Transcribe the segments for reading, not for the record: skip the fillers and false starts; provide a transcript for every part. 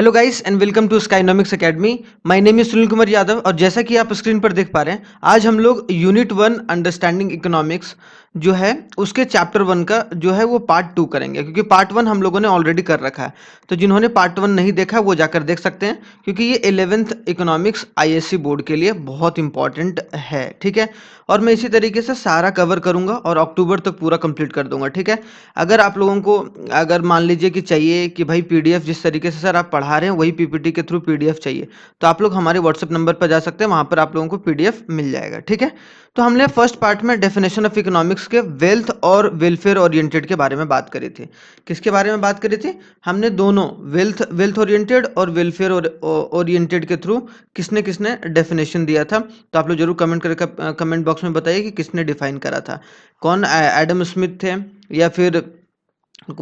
Hello guys and welcome to Skynomics academy. My name is Sunil Kumar Yadav और जैसा कि आप स्क्रीन पर देख पा रहे हैं, आज हम लोग यूनिट 1 अंडरस्टैंडिंग इकोनॉमिक्स जो है उसके चैप्टर 1 का जो है वो पार्ट 2 करेंगे, क्योंकि पार्ट 1 हम लोगों ने ऑलरेडी कर रखा है। तो जिन्होंने पार्ट 1 नहीं देखा वो जाकर देख सकते हैं, क्योंकि ये 11th इकोनॉमिक्स आईएससी बोर्ड के लिए बहुत इंपॉर्टेंट है। ठीक है, और मैं इसी तरीके से सारा कवर करूंगा और अक्टूबर तक पूरा कंप्लीट कर दूंगा। ठीक है, अगर आप लोगों को अगर मान लीजिए कि चाहिए कि भाई पीडीएफ जिस तरीके से सर आप पढ़ा रहे हैं वही पीपीटी के थ्रू पीडीएफ चाहिए, तो आप लोग हमारे व्हाट्सएप नंबर पर जा सकते हैं, वहां पर आप लोगों को पीडीएफ मिल जाएगा। ठीक है, तो हमने फर्स्ट पार्ट में डेफिनेशन ऑफ इकोनॉमिक्स के वेल्थ और वेलफेयर ओरिएंटेड के बारे में बात करी थी। किसके बारे में बात करी थी? हमने दोनों वेल्थ ओरिएंटेड और वेलफेयर ओरिएंटेड के थ्रू किसने किसने डेफिनेशन दिया था। तो आप लोग जरूर कमेंट करके कमेंट बॉक्स में बताइए कि किसने डिफाइन करा था। कौन, एडम स्मिथ थे या फिर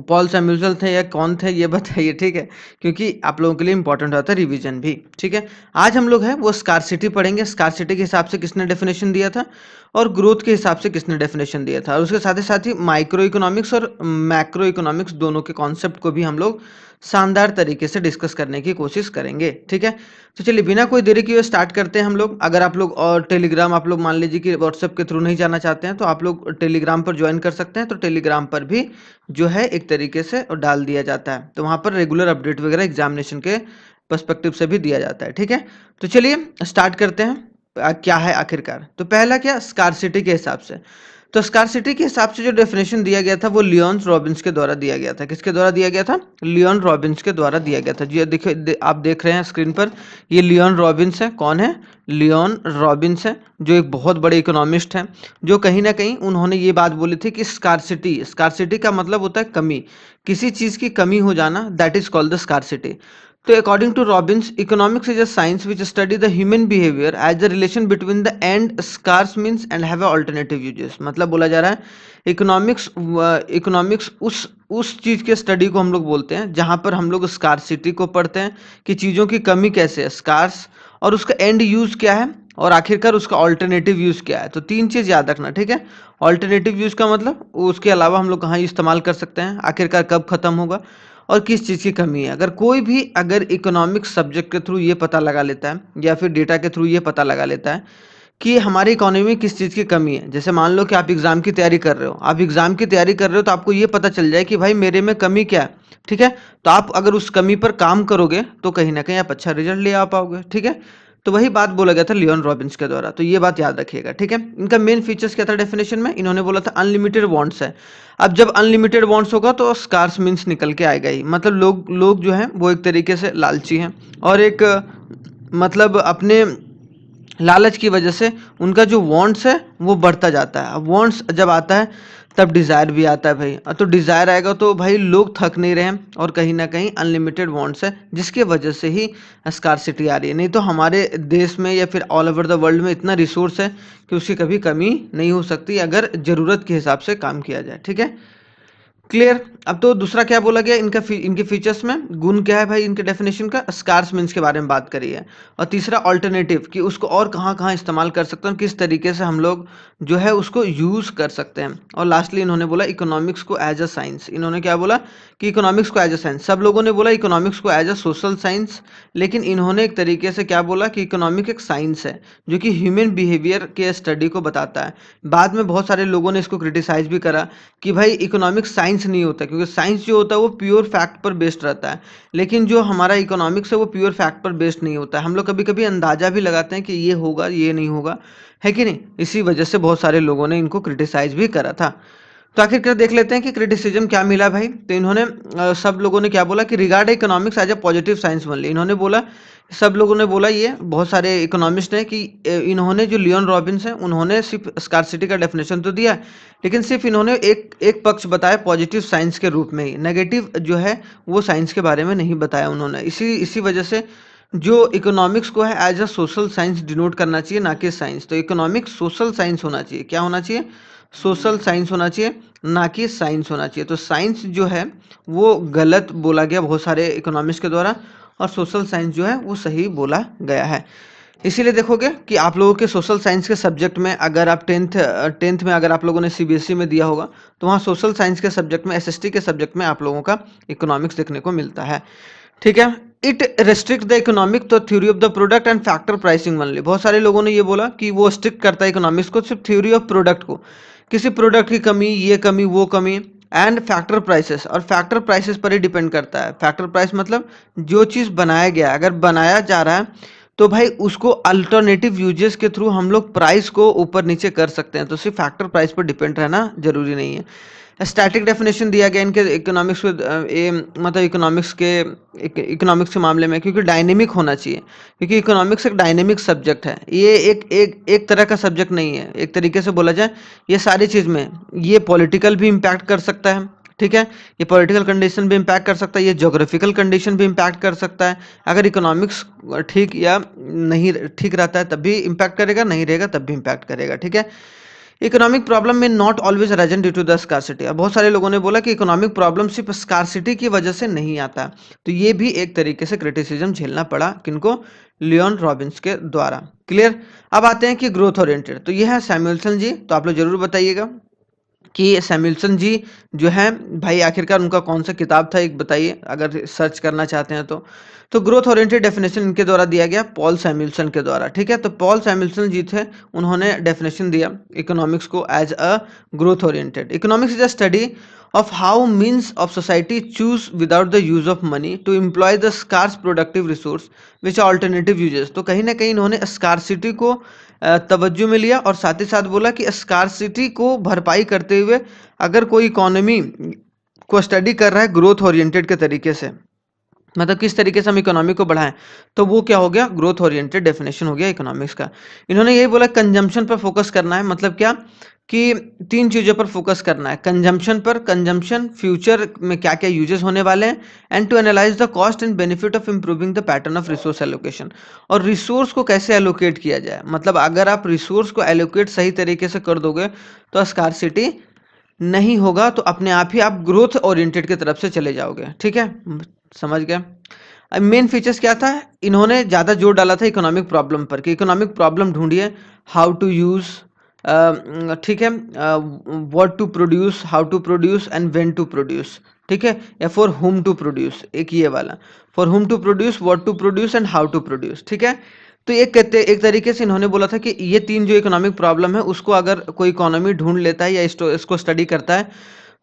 पॉल सैमुअल थे या कौन थे, ये बताइए। ठीक है, क्योंकि आप लोगों के लिए इंपॉर्टेंट होता है रिवीजन भी। ठीक है, आज हम लोग हैं वो स्कार्सिटी पढ़ेंगे। स्कार्सिटी के हिसाब से किसने डेफिनेशन दिया था और ग्रोथ के हिसाब से किसने डेफिनेशन दिया था, और उसके साथ ही माइक्रो इकोनॉमिक्स और मैक्रो इकोनॉमिक्स दोनों के कॉन्सेप्ट को भी हम लोग शानदार तरीके से डिस्कस करने की कोशिश करेंगे। ठीक है, तो चलिए बिना कोई देरी किए स्टार्ट करते हैं हम लोग। अगर आप लोग और टेलीग्राम आप लोग मान लीजिए कि व्हाट्सएप के थ्रू नहीं जाना चाहते हैं, तो आप लोग टेलीग्राम पर ज्वाइन कर सकते हैं। तो टेलीग्राम पर भी जो है एक तरीके से डाल दिया जाता है, तो वहाँ पर रेगुलर अपडेट वगैरह एग्जामिनेशन के पर्सपेक्टिव से भी दिया जाता है। ठीक है, तो चलिए स्टार्ट करते हैं। क्या है आखिरकार? तो पहला क्या, स्कार्सिटी के हिसाब से। तो स्कार्सिटी के हिसाब से जो डेफिनेशन दिया गया था वो लियोन रॉबिन्स के द्वारा दिया गया था। किसके द्वारा दिया गया था? लियोन रॉबिन्स के द्वारा दिया गया था। जी देखिए, आप देख रहे हैं स्क्रीन पर, ये लियोन रॉबिन्स है। कौन है? लियोन रॉबिन्स है, जो एक बहुत बड़े इकोनॉमिस्ट हैं, जो कहीं ना कहीं उन्होंने ये बात बोली थी कि स्कार्सिटी का मतलब होता है कमी, किसी चीज की कमी हो जाना, that is called the scarcity. तो according to Robbins, economics is a science which study the human behaviour as the relation between the end scarce means and have alternative uses. मतलब बोला जा रहा है इकोनॉमिक्स उस चीज के स्टडी को हम लोग बोलते हैं जहां पर हम लोग स्कार्सिटी को पढ़ते हैं कि चीजों की कमी कैसे है, स्कार्स, और उसका एंड यूज क्या है, और आखिरकार उसका ऑल्टरनेटिव यूज क्या है। तो तीन चीज याद रखना। ठीक है, ऑल्टरनेटिव यूज का मतलब उसके अलावा हम लोग कहाँ इस्तेमाल कर सकते हैं, आखिरकार कब खत्म होगा, और किस चीज़ की कमी है। अगर कोई भी अगर इकोनॉमिक्स सब्जेक्ट के थ्रू ये पता लगा लेता है या फिर डेटा के थ्रू ये पता लगा लेता है कि हमारी इकोनॉमी में किस चीज़ की कमी है, जैसे मान लो कि आप एग्जाम की तैयारी कर रहे हो, तो आपको ये पता चल जाए कि भाई मेरे में कमी क्या है। ठीक है, तो आप अगर उस कमी पर काम करोगे तो कहीं ना कहीं आप अच्छा रिजल्ट ले आ पाओगे। ठीक है, तो वही बात बोला गया था लियोन रॉबिन्स के द्वारा, तो ये बात याद रखिएगा। ठीक है, इनका मेन फीचर्स क्या था डेफिनेशन में? इन्होंने बोला था अनलिमिटेड वांट्स है। अब जब अनलिमिटेड वांट्स होगा तो स्कार्स मीन्स निकल के आएगा ही, मतलब लोग लोग जो हैं वो एक तरीके से लालची हैं, और एक मतलब अपने लालच की वजह से उनका जो वांट्स है वो बढ़ता जाता है। अब वांट्स जब आता है तब डिज़ायर भी आता है भाई, तो डिज़ायर आएगा तो भाई लोग थक नहीं रहे हैं, और कहीं ना कहीं अनलिमिटेड वांट्स है, जिसके वजह से ही स्कार्सिटी आ रही है। नहीं तो हमारे देश में या फिर ऑल ओवर द वर्ल्ड में इतना रिसोर्स है कि उसकी कभी कमी नहीं हो सकती अगर ज़रूरत के हिसाब से काम किया जाए। ठीक है, क्लियर। अब तो दूसरा क्या बोला गया इनके फीचर्स में, गुण क्या है भाई इनके डेफिनेशन का? स्कार्स मीन्स के बारे में बात करी है। और तीसरा ऑल्टरनेटिव, कि उसको और कहाँ कहाँ इस्तेमाल कर सकते हैं, किस तरीके से हम लोग जो है उसको यूज कर सकते हैं। और लास्टली इन्होंने बोला इकोनॉमिक्स को एज अ साइंस। इन्होंने क्या बोला कि इकोनॉमिक्स को एज अ साइंस। सब लोगों ने बोला इकोनॉमिक्स को एज अ सोशल साइंस, लेकिन इन्होंने एक तरीके से क्या बोला कि इकोनॉमिक एक साइंस है जो कि ह्यूमन बिहेवियर के स्टडी को बताता है। बाद में बहुत सारे लोगों ने इसको क्रिटिसाइज भी करा कि भाई इकोनॉमिक्स साइंस नहीं होता, क्योंकि साइंस जो होता है वो प्योर फैक्ट पर बेस्ड रहता है, लेकिन जो हमारा इकोनॉमिक्स है वो प्योर फैक्ट पर बेस्ड नहीं होता है। हम लोग कभी कभी अंदाजा भी लगाते हैं कि ये होगा ये नहीं होगा, है कि नहीं? इसी वजह से बहुत सारे लोगों ने इनको क्रिटिसाइज भी करा था। तो आखिरकार देख लेते हैं कि क्रिटिसिज्म क्या मिला भाई। तो इन्होंने सब लोगों ने क्या बोला कि regard economics as a positive science only. इन्होंने बोला, सब लोगों ने बोला, ये बहुत सारे इकोनॉमिस्ट हैं कि इन्होंने जो लियोन रॉबिन्स हैं उन्होंने सिर्फ स्कार्सिटी का डेफिनेशन तो दिया, लेकिन सिर्फ इन्होंने एक पक्ष बताया पॉजिटिव साइंस के रूप में ही, नेगेटिव जो है वो साइंस के बारे में नहीं बताया उन्होंने। इसी वजह से जो इकोनॉमिक्स को है as a social science denote करना चाहिए, ना कि साइंस। तो इकोनॉमिक्स सोशल साइंस होना चाहिए। क्या होना चाहिए? सोशल साइंस होना चाहिए, ना कि साइंस होना चाहिए। तो साइंस जो है वो गलत बोला गया बहुत सारे इकोनॉमिस्ट के द्वारा, और सोशल साइंस जो है वो सही बोला गया है। इसीलिए देखोगे कि आप लोगों के सोशल साइंस के सब्जेक्ट में, अगर आप टेंथ में अगर आप लोगों ने सीबीएसई में दिया होगा, तो वहाँ सोशल साइंस के सब्जेक्ट में, एसएसटी के सब्जेक्ट में आप लोगों का इकोनॉमिक्स देखने को मिलता है। ठीक है, इट रेस्ट्रिक्ट द इकोनॉमिक तो theory of the product and factor pricing only. बहुत सारे लोगों ने ये बोला कि वो स्ट्रिक्ट करता है इकोनॉमिक्स को सिर्फ थ्योरी ऑफ प्रोडक्ट को, किसी प्रोडक्ट की कमी, ये कमी, वो कमी, एंड फैक्टर प्राइसेस, और फैक्टर प्राइसेस पर ही डिपेंड करता है। फैक्टर प्राइस मतलब जो चीज़ बनाया गया, अगर बनाया जा रहा है तो भाई उसको अल्टरनेटिव यूजेस के थ्रू हम लोग प्राइस को ऊपर नीचे कर सकते हैं, तो सिर्फ फैक्टर प्राइस पर डिपेंड रहना जरूरी नहीं है। स्टैटिक डेफिनेशन दिया गया इनके इकोनॉमिक्स में, मतलब इकोनॉमिक्स के मामले में, क्योंकि डायनेमिक होना चाहिए, क्योंकि इकोनॉमिक्स एक डायनेमिक सब्जेक्ट है, ये एक तरह का सब्जेक्ट नहीं है। एक तरीके से बोला जाए ये सारी चीज़ में ये पॉलिटिकल भी इम्पैक्ट कर सकता है, ठीक है, ये पॉलिटिकल कंडीशन भी इम्पैक्ट कर सकता है, ये ज्योग्राफिकल कंडीशन भी इम्पैक्ट कर सकता है। अगर इकोनॉमिक्स ठीक या नहीं ठीक रहता है तब भी इम्पैक्ट करेगा, नहीं रहेगा तब भी इम्पैक्ट करेगा, ठीक है। इकोनॉमिक प्रॉब्लम में not always arisen due to the scarcity. अब बहुत सारे लोगों ने बोला कि इकोनॉमिक प्रॉब्लम सिर्फ स्कार्सिटी की वजह से नहीं आता, तो ये भी एक तरीके से क्रिटिसिज्म झेलना पड़ा किनको, लियोन रॉबिन्स के द्वारा। क्लियर। अब आते हैं कि ग्रोथ ओरिएंटेड, तो ये है सैमुअल्सन जी, तो आप लोग जरूर बताइएगा कि सैमुअल्सन जी जो है भाई आखिरकार उनका कौन सा किताब था, एक बताइए अगर सर्च करना चाहते हैं तो ग्रोथ ओरिएंटेड डेफिनेशन इनके द्वारा दिया गया, पॉल सैमुअल्सन के द्वारा, ठीक है। तो पॉल सैमुअल्सन जी थे, उन्होंने डेफिनेशन दिया इकोनॉमिक्स को as a growth oriented. Economics is a study of how means of society choose without the use of money to employ the scarce productive resource which are alternative uses। तो कहीं ना कहीं इन्होंने scarcity को तवज्जो में लिया और साथ ही साथ बोला कि स्कारसिटी को भरपाई करते हुए अगर कोई इकोनॉमी को स्टडी कर रहा है ग्रोथ ओरिएंटेड के तरीके से, मतलब किस तरीके से हम इकोनॉमी को बढ़ाएं, तो वो क्या हो गया, ग्रोथ ओरिएंटेड डेफिनेशन हो गया इकोनॉमिक्स का। इन्होंने यही बोला कंजम्पशन पर फोकस करना है, मतलब क्या कि तीन चीज़ों पर फोकस करना है, कंजम्पशन पर, कंजम्पशन फ्यूचर में क्या क्या यूजेस होने वाले हैं, and to analyse the cost and benefit of improving the pattern of resource allocation, और रिसोर्स को कैसे एलोकेट किया जाए, मतलब अगर आप रिसोर्स को एलोकेट सही तरीके से कर दोगे तो स्कार्सिटी नहीं होगा, तो अपने आप ही आप ग्रोथ ओरिएंटेड की तरफ से चले जाओगे, ठीक है, समझ गए। अब मेन फीचर्स क्या था, इन्होंने ज़्यादा जोर डाला था इकोनॉमिक प्रॉब्लम पर कि इकोनॉमिक प्रॉब्लम ढूंढिए, हाउ टू यूज़, ठीक है, what to produce, how to produce and when to produce, ठीक है, या फॉर हुम टू प्रोड्यूस, एक ये वाला, for whom to produce, what to produce and how to produce, ठीक है। तो एक तरीके से इन्होंने बोला था कि ये तीन जो इकोनॉमिक प्रॉब्लम है उसको अगर कोई इकोनॉमी ढूंढ लेता है या इसको स्टडी करता है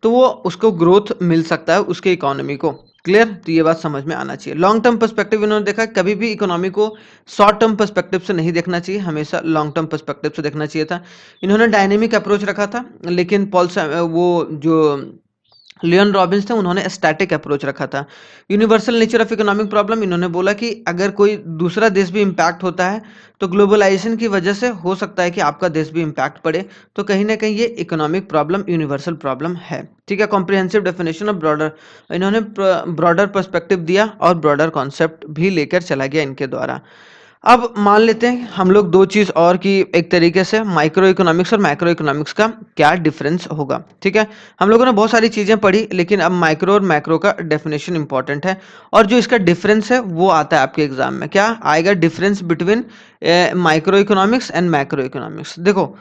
तो वो उसको ग्रोथ मिल सकता है उसके इकोनॉमी को। क्लियर, तो ये बात समझ में आना चाहिए। लॉन्ग टर्म पर्सपेक्टिव इन्होंने देखा, कभी भी इकोनॉमी को शॉर्ट टर्म पर्सपेक्टिव से नहीं देखना चाहिए, हमेशा लॉन्ग टर्म पर्सपेक्टिव से देखना चाहिए था। इन्होंने डायनेमिक अप्रोच रखा था, लेकिन वो जो लियोन रॉबिन्स थे उन्होंने स्टैटिक अप्रोच रखा था। Universal nature of economic problem, इन्होंने बोला कि अगर कोई दूसरा देश भी इम्पैक्ट होता है तो ग्लोबलाइजेशन की वजह से हो सकता है कि आपका देश भी इम्पैक्ट पड़े, तो कहीं ना कहीं ये इकोनॉमिक प्रॉब्लम यूनिवर्सल प्रॉब्लम है, ठीक है। कॉम्प्रिहेंसिव डेफिनेशन ऑफ ब्रॉडर, इन्होंने ब्रॉडर पर्सपेक्टिव दिया और ब्रॉडर कॉन्सेप्ट भी लेकर चला गया इनके द्वारा। अब मान लेते हैं हम लोग दो चीज़ और की, एक तरीके से माइक्रो इकोनॉमिक्स और मैक्रो इकोनॉमिक्स का क्या डिफरेंस होगा, ठीक है। हम लोगों ने बहुत सारी चीज़ें पढ़ी, लेकिन अब माइक्रो और मैक्रो का डेफिनेशन इंपॉर्टेंट है, और जो इसका डिफरेंस है वो आता है आपके एग्जाम में, क्या आएगा difference between micro economics and macro economics. देखो,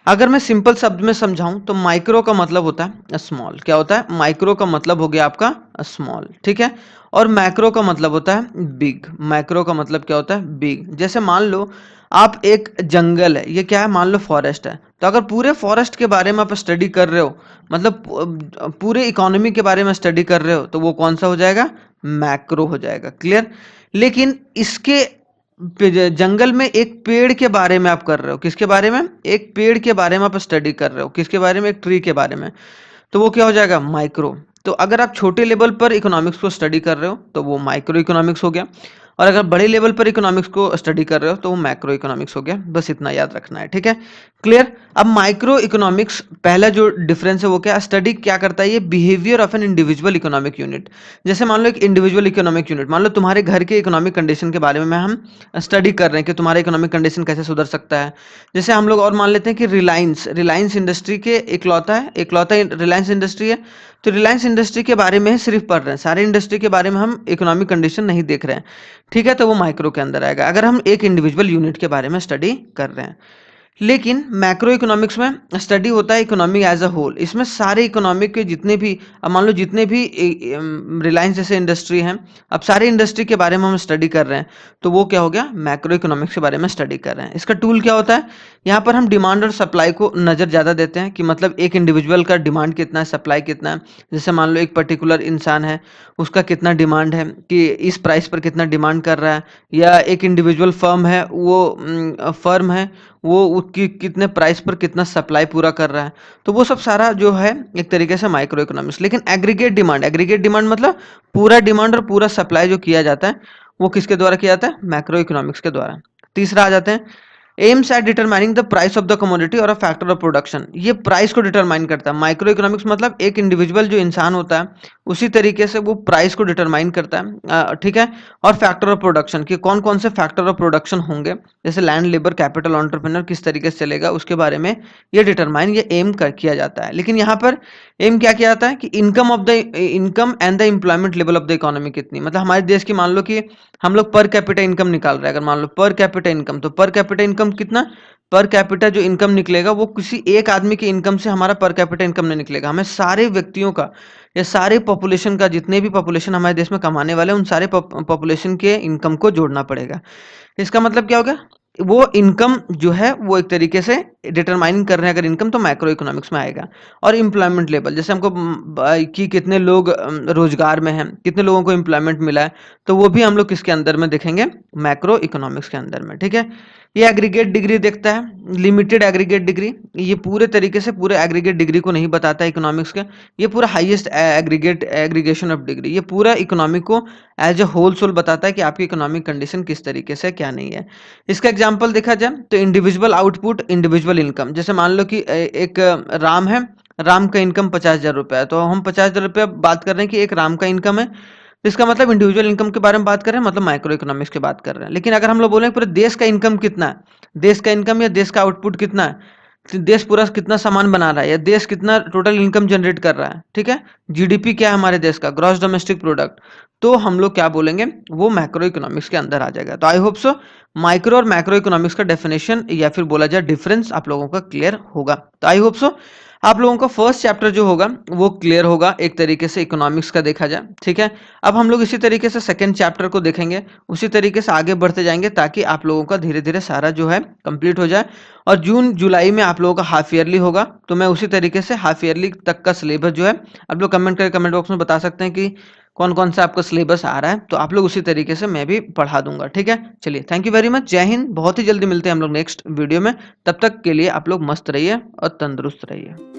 अगर मैं सिंपल शब्द में समझाऊं तो माइक्रो का मतलब होता है स्मॉल, क्या होता है, माइक्रो का मतलब हो गया आपका स्मॉल, ठीक है, और मैक्रो का मतलब होता है बिग। मैक्रो का मतलब क्या होता है, बिग। जैसे मान लो आप एक जंगल है, ये क्या है, मान लो फॉरेस्ट है, तो अगर पूरे फॉरेस्ट के बारे में आप स्टडी कर रहे हो, मतलब पूरे इकोनॉमी के बारे में स्टडी कर रहे हो, तो वो कौन सा हो जाएगा, मैक्रो हो जाएगा। क्लियर। लेकिन इसके जंगल में एक पेड़ के बारे में आप कर रहे हो, किसके बारे में, एक पेड़ के बारे में आप स्टडी कर रहे हो, किसके बारे में, एक ट्री के बारे में, तो वो क्या हो जाएगा, माइक्रो। तो अगर आप छोटे लेवल पर इकोनॉमिक्स को स्टडी कर रहे हो तो वो माइक्रो इकोनॉमिक्स हो गया, और अगर बड़े लेवल पर इकोनॉमिक्स को स्टडी कर रहे हो तो वो मैक्रो इकोनॉमिक्स हो गया, बस इतना याद रखना है, ठीक है। क्लियर। अब माइक्रो इकोनॉमिक्स पहला जो डिफरेंस है वो क्या, स्टडी क्या करता है, ये behaviour of an individual economic unit. जैसे मान लो एक इंडिविजुअल इकोनॉमिक यूनिट, मान लो तुम्हारे घर के इकोनॉमिक कंडीशन के बारे में हम स्टडी कर रहे हैं कि तुम्हारा इकोनॉमिक कंडीशन कैसे सुधर सकता है। जैसे हम लोग और मान लेते हैं कि रिलायंस इंडस्ट्री के इकलौता रिलायंस इंडस्ट्री है, तो रिलायंस इंडस्ट्री के बारे में सिर्फ पढ़ रहे हैं, सारे इंडस्ट्री के बारे में हम इकोनॉमिक कंडीशन नहीं देख रहे हैं, ठीक है, तो वो माइक्रो के अंदर आएगा। अगर हम एक इंडिविजुअल यूनिट के बारे में स्टडी कर रहे हैं, लेकिन मैक्रो इकोनॉमिक्स में स्टडी होता है इकोनॉमी एज अ होल। इसमें सारे इकोनॉमिक के जितने भी, अब मान लो जितने भी रिलायंस जैसे इंडस्ट्री हैं, अब सारे इंडस्ट्री के बारे में हम स्टडी कर रहे हैं, तो वो क्या हो गया, मैक्रो इकोनॉमिक्स के बारे में स्टडी कर रहे हैं। इसका टूल क्या होता है, यहाँ पर हम डिमांड और सप्लाई को नज़र ज़्यादा देते हैं कि मतलब एक इंडिविजुअल का डिमांड कितना है, सप्लाई कितना है। जैसे मान लो एक पर्टिकुलर इंसान है, उसका कितना डिमांड है कि इस प्राइस पर कितना डिमांड कर रहा है, या एक इंडिविजुअल फर्म है, वो फर्म है, वो उसकी कितने प्राइस पर कितना सप्लाई पूरा कर रहा है। तो वो सब सारा जो है एक तरीके से माइक्रो इकोनॉमिक्स। लेकिन एग्रीगेट डिमांड मतलब पूरा डिमांड और पूरा सप्लाई जो किया जाता है, वो किसके द्वारा किया जाता है, मैक्रो इकोनॉमिक्स के द्वारा। तीसरा आ जाते हैं aims at determining the price of the commodity और अ फैक्टर ऑफ प्रोडक्शन। ये प्राइस को डिटरमाइन करता है। माइक्रो इकोनॉमिक्स मतलब एक इंडिविजुअल जो इंसान होता है, उसी तरीके से वो प्राइस को डिटरमाइन करता है, ठीक है। और फैक्टर ऑफ प्रोडक्शन कि कौन कौन से फैक्टर ऑफ प्रोडक्शन होंगे, जैसे लैंड, लेबर, कैपिटल, एंटरप्रेन्योर किस तरीके से चलेगा, उसके बारे में ये डिटरमाइन, ये एम कर किया जाता है। लेकिन यहाँ पर एम क्या किया जाता है कि income and the employment level of the economy कितनी, मतलब हमारे देश की मान लो कि हम लोग पर कैपिटा इनकम निकाल रहे हैं, अगर मान लो पर कैपिटा इनकम, तो पर कैपिटा इनकम कितना, पर कैपिटा जो इनकम निकलेगा वो किसी एक आदमी की इनकम से हमारा पर कैपिटा इनकम नहीं निकलेगा, हमें सारे व्यक्तियों का या सारे पॉपुलेशन का, जितने भी पॉपुलेशन हमारे देश में कमाने वाले हैं, उन सारे पॉपुलेशन के इनकम को जोड़ना पड़ेगा। इसका मतलब क्या हो गया, वो इनकम जो है वो एक तरीके से डिटरमाइन कर रहे हैं, अगर इनकम तो मैक्रो इकोनॉमिक्स में आएगा। और एम्प्लॉयमेंट लेवल, जैसे हमको कि कितने लोग रोजगार में हैं, कितने लोगों को एम्प्लॉयमेंट मिला है, तो वो भी हम लोग किसके अंदर में देखेंगे, मैक्रो इकोनॉमिक्स के अंदर में, ठीक है। ये एग्रीगेट डिग्री देखता है, लिमिटेड एग्रीगेट डिग्री, ये पूरे तरीके से पूरे एग्रीगेट डिग्री को नहीं बताता है इकोनॉमिक्स के, ये पूरा हाईएस्ट एग्रीगेशन ऑफ डिग्री, ये पूरा इकोनॉमिक को एज ए होल सोल बताता है कि आपकी इकोनॉमिक कंडीशन किस तरीके से क्या नहीं है। इसका एग्जांपल देखा जाए तो इंडिविजुअल आउटपुट, इंडिविजुअल इनकम, जैसे मान लो कि एक राम है, राम का इनकम 50,000 रुपया है, तो हम 50,000 रुपया बात कर रहे हैं कि एक राम का इनकम है, तो इसका मतलब इंडिविजुअल इनकम के बारे में बात कर रहे हैं, मतलब माइक्रो इकोनॉमिक्स की बात कर रहे हैं। लेकिन अगर हम लोग बोलें पूरे देश का इनकम कितना है, देश का इनकम या देश का आउटपुट कितना है, तो देश पूरा कितना सामान बना रहा है, या देश कितना टोटल इनकम जनरेट कर रहा है, ठीक है, जीडीपी क्या है हमारे देश का, ग्रॉस डोमेस्टिक प्रोडक्ट, तो हम लोग क्या बोलेंगे, वो मैक्रो इकोनॉमिक्स के अंदर आ जाएगा। तो आई होप सो माइक्रो और मैक्रो इकोनॉमिक्स का डेफिनेशन या फिर बोला जाए डिफरेंस आप लोगों का क्लियर होगा। तो आई होप सो आप लोगों का फर्स्ट चैप्टर जो होगा वो क्लियर होगा एक तरीके से इकोनॉमिक्स का देखा जाए, ठीक है। अब हम लोग इसी तरीके से सेकंड चैप्टर को देखेंगे, उसी तरीके से आगे बढ़ते जाएंगे, ताकि आप लोगों का धीरे धीरे सारा जो है कंप्लीट हो जाए। और जून जुलाई में आप लोगों का हाफ ईयरली होगा, तो मैं उसी तरीके से हाफ ईयरली तक का सिलेबस जो है आप लोग कमेंट करके कमेंट बॉक्स में बता सकते हैं कि कौन कौन सा आपका सिलेबस आ रहा है, तो आप लोग उसी तरीके से मैं भी पढ़ा दूंगा, ठीक है। चलिए, थैंक यू वेरी मच, जय हिंद। बहुत ही जल्दी मिलते हैं हम लोग नेक्स्ट वीडियो में, तब तक के लिए आप लोग मस्त रहिए और तंदुरुस्त रहिए।